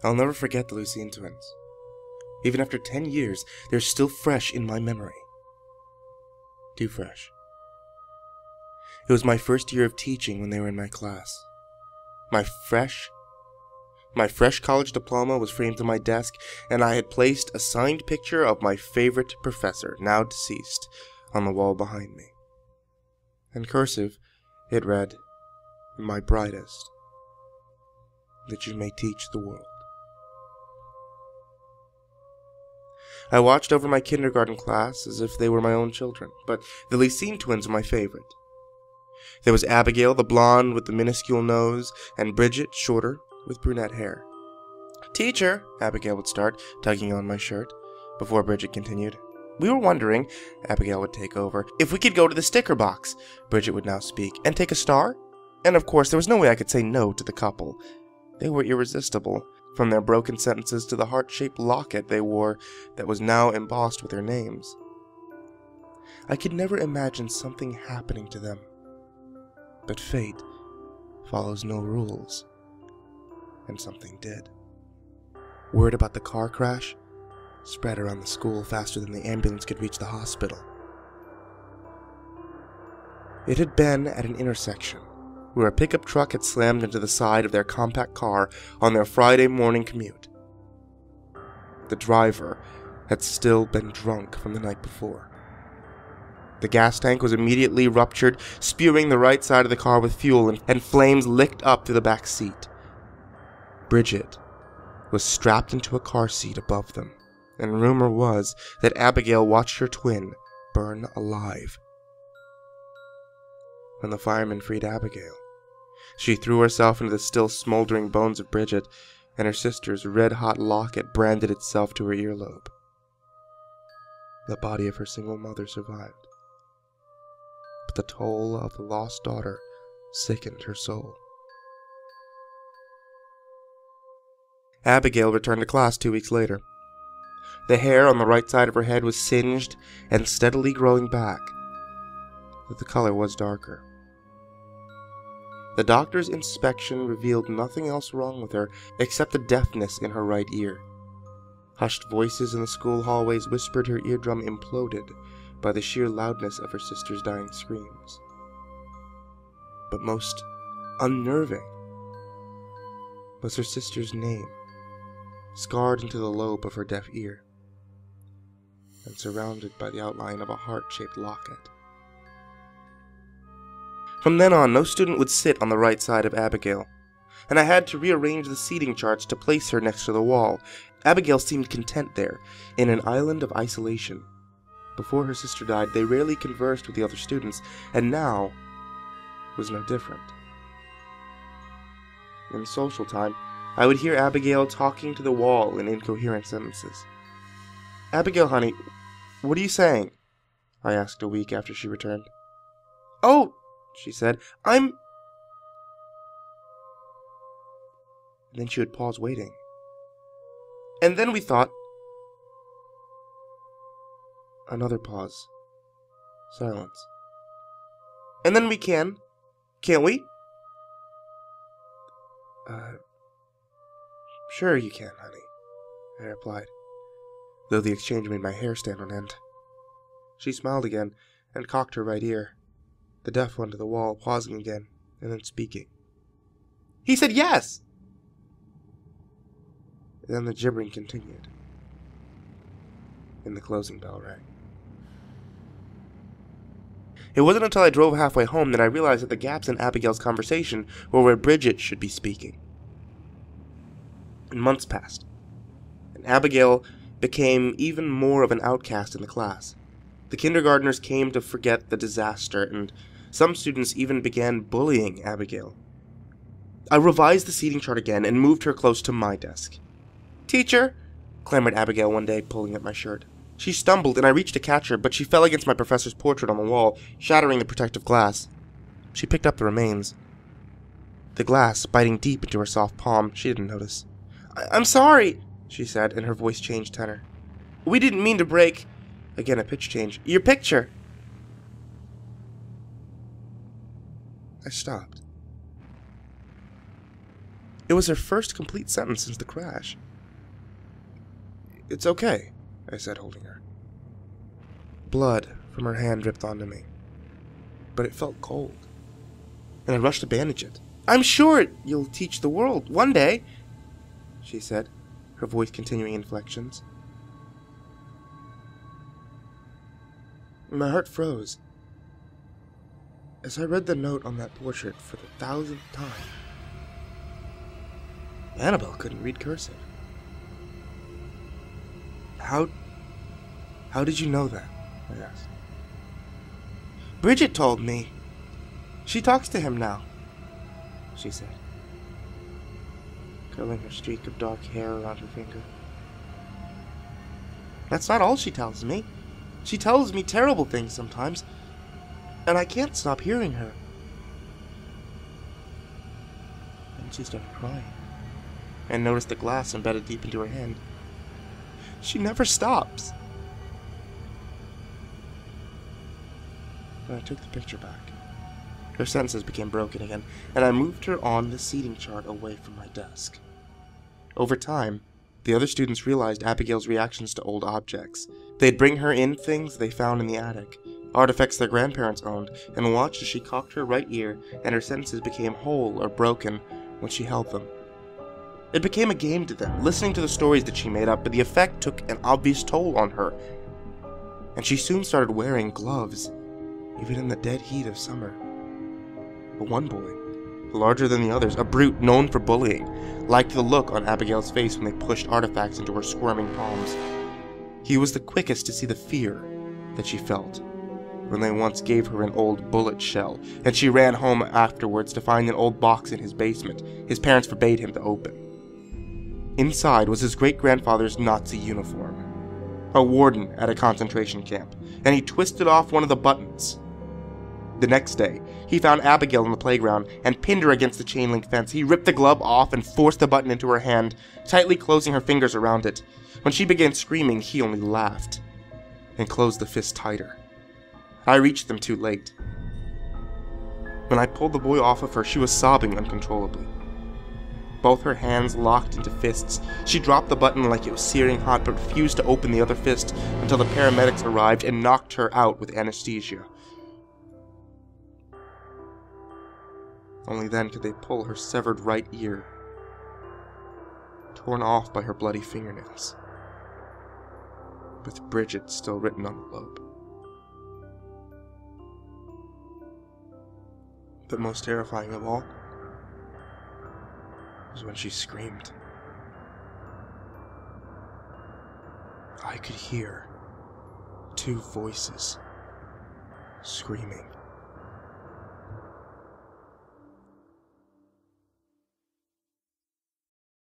I'll never forget the Lucienne twins. Even after 10 years, they're still fresh in my memory. Too fresh. It was my first year of teaching when they were in my class. My fresh college diploma was framed on my desk, and I had placed a signed picture of my favorite professor, now deceased, on the wall behind me. In cursive, it read, "My brightest, that you may teach the world." I watched over my kindergarten class as if they were my own children, but the Lucienne twins were my favorite. There was Abigail, the blonde with the minuscule nose, and Bridget, shorter, with brunette hair. "Teacher," Abigail would start, tugging on my shirt, before Bridget continued. "We were wondering," Abigail would take over, "if we could go to the sticker box," Bridget would now speak, "and take a star?" And of course, there was no way I could say no to the couple. They were irresistible, from their broken sentences to the heart-shaped locket they wore that was now embossed with their names. I could never imagine something happening to them. But fate follows no rules, and something did. Word about the car crash spread around the school faster than the ambulance could reach the hospital. It had been at an intersection where a pickup truck had slammed into the side of their compact car on their Friday morning commute. The driver had still been drunk from the night before. The gas tank was immediately ruptured, spewing the right side of the car with fuel, and flames licked up through the back seat. Bridget was strapped into a car seat above them, and rumor was that Abigail watched her twin burn alive. When the firemen freed Abigail, she threw herself into the still smoldering bones of Bridget, and her sister's red-hot locket branded itself to her earlobe. The body of her single mother survived, but the toll of the lost daughter sickened her soul. Abigail returned to class 2 weeks later. The hair on the right side of her head was singed and steadily growing back, but the color was darker. The doctor's inspection revealed nothing else wrong with her except the deafness in her right ear. Hushed voices in the school hallways whispered her eardrum imploded by the sheer loudness of her sister's dying screams. But most unnerving was her sister's name, scarred into the lobe of her deaf ear, and surrounded by the outline of a heart-shaped locket. From then on, no student would sit on the right side of Abigail, and I had to rearrange the seating charts to place her next to the wall. Abigail seemed content there, in an island of isolation. Before her sister died, they rarely conversed with the other students, and now was no different. In social time, I would hear Abigail talking to the wall in incoherent sentences. "Abigail, honey, what are you saying?" I asked a week after she returned. "Oh," she said, "I'm..." And then she would pause, waiting. "And then we thought..." Another pause. Silence. "And then we can't we?" Sure you can, honey," I replied, though the exchange made my hair stand on end. She smiled again, and cocked her right ear, the deaf one to the wall, pausing again, and then speaking. "He said yes!" Then the gibbering continued, and the closing bell rang. It wasn't until I drove halfway home that I realized that the gaps in Abigail's conversation were where Bridget should be speaking. And months passed, and Abigail became even more of an outcast in the class. The kindergartners came to forget the disaster, and some students even began bullying Abigail. I revised the seating chart again and moved her close to my desk. "Teacher," clamored Abigail one day, pulling at my shirt. She stumbled, and I reached to catch her, but she fell against my professor's portrait on the wall, shattering the protective glass. She picked up the remains. The glass biting deep into her soft palm. She didn't notice. "I'm sorry," she said, and her voice changed tenor. "We didn't mean to break..." Again a pitch change. "Your picture." I stopped. It was her first complete sentence since the crash. "It's okay," I said, holding her. Blood from her hand dripped onto me, but it felt cold, and I rushed to bandage it. "I'm sure you'll teach the world one day," she said, her voice continuing inflections. My heart froze as I read the note on that portrait for the 1,000th time. Annabelle couldn't read cursive. How did you know that?" I asked. "Bridget told me. She talks to him now," she said, curling her streak of dark hair around her finger. "That's not all she tells me. She tells me terrible things sometimes, and I can't stop hearing her." And she started crying, and noticed the glass embedded deep into her hand. "She never stops." But I took the picture back. Her sentences became broken again, and I moved her on the seating chart away from my desk. Over time, the other students realized Abigail's reactions to old objects. They'd bring her in things they found in the attic, artifacts their grandparents owned, and watched as she cocked her right ear and her sentences became whole or broken when she held them. It became a game to them, listening to the stories that she made up, but the effect took an obvious toll on her, and she soon started wearing gloves, even in the dead heat of summer. But one boy, larger than the others, a brute known for bullying, liked the look on Abigail's face when they pushed artifacts into her squirming palms. He was the quickest to see the fear that she felt when they once gave her an old bullet shell, and she ran home afterwards to find an old box in his basement his parents forbade him to open. Inside was his great-grandfather's Nazi uniform, a warden at a concentration camp, and he twisted off one of the buttons. The next day, he found Abigail on the playground and pinned her against the chain-link fence. He ripped the glove off and forced the button into her hand, tightly closing her fingers around it. When she began screaming, he only laughed and closed the fist tighter. I reached them too late. When I pulled the boy off of her, she was sobbing uncontrollably. Both her hands locked into fists. She dropped the button like it was searing hot, but refused to open the other fist until the paramedics arrived and knocked her out with anesthesia. Only then could they pull her severed right ear, torn off by her bloody fingernails, with Bridget still written on the lobe. But most terrifying of all was when she screamed. I could hear two voices screaming.